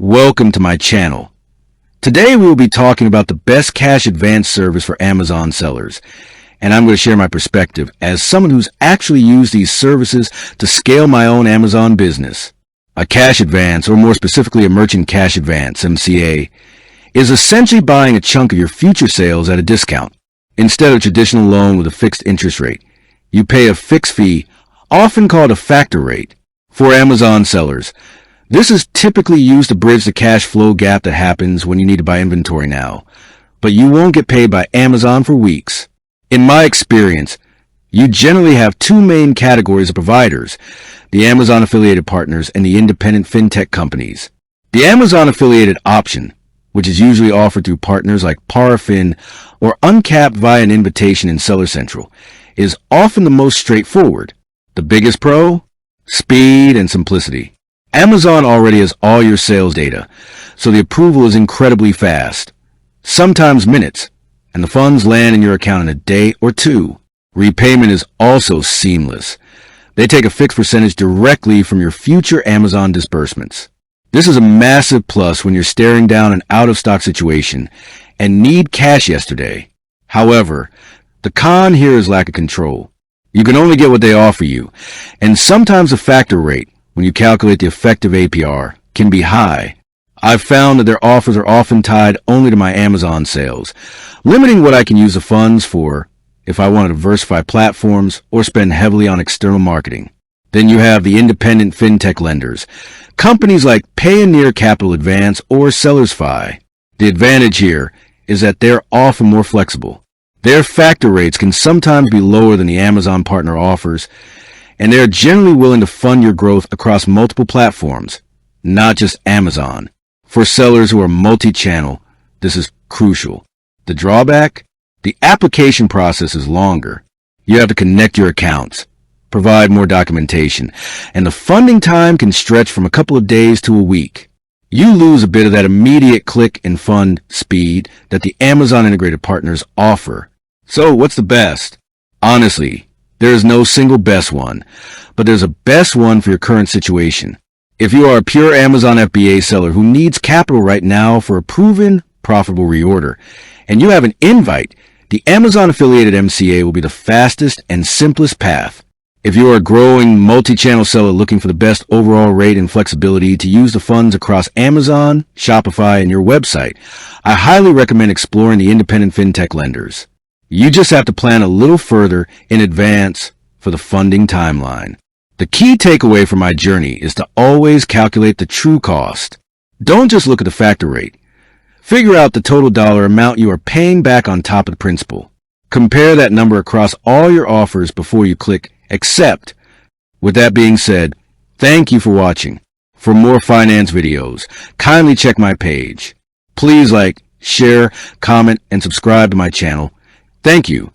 Welcome to my channel. Today we will be talking about the best cash advance service for Amazon sellers, and I'm going to share my perspective as someone who's actually used these services to scale my own Amazon business. A cash advance, or more specifically a merchant cash advance, MCA, is essentially buying a chunk of your future sales at a discount. Instead of a traditional loan with a fixed interest rate, you pay a fixed fee, often called a factor rate, for Amazon sellers. This is typically used to bridge the cash flow gap that happens when you need to buy inventory now, but you won't get paid by Amazon for weeks. In my experience, you generally have two main categories of providers: the Amazon affiliated partners and the independent fintech companies. The Amazon affiliated option, which is usually offered through partners like Parafin or uncapped via an invitation in Seller Central, is often the most straightforward. The biggest pro? Speed and simplicity. Amazon already has all your sales data, so the approval is incredibly fast, sometimes minutes, and the funds land in your account in a day or two. Repayment is also seamless. They take a fixed percentage directly from your future Amazon disbursements. This is a massive plus when you're staring down an out-of-stock situation and need cash yesterday. However, the con here is lack of control. You can only get what they offer you, and sometimes the factor rate, when you calculate the effective APR, can be high. I've found that their offers are often tied only to my Amazon sales, limiting what I can use the funds for if I want to diversify platforms or spend heavily on external marketing. Then you have the independent fintech lenders, companies like Payoneer Capital Advance or SellersFi. The advantage here is that they're often more flexible. Their factor rates can sometimes be lower than the Amazon partner offers, and they are generally willing to fund your growth across multiple platforms, not just Amazon. For sellers who are multi-channel, this is crucial. The drawback? The application process is longer. You have to connect your accounts, provide more documentation, and the funding time can stretch from a couple of days to a week. You lose a bit of that immediate click and fund speed that the Amazon integrated partners offer. So what's the best? Honestly, there is no single best one, but there's a best one for your current situation. If you are a pure Amazon FBA seller who needs capital right now for a proven, profitable reorder, and you have an invite, the Amazon affiliated MCA will be the fastest and simplest path. If you are a growing multi-channel seller looking for the best overall rate and flexibility to use the funds across Amazon, Shopify, and your website, I highly recommend exploring the independent fintech lenders. You just have to plan a little further in advance for the funding timeline. The key takeaway from my journey is to always calculate the true cost. Don't just look at the factor rate. Figure out the total dollar amount you are paying back on top of the principal. Compare that number across all your offers before you click accept. With that being said, thank you for watching. For more finance videos, kindly check my page. Please like, share, comment, and subscribe to my channel. Thank you.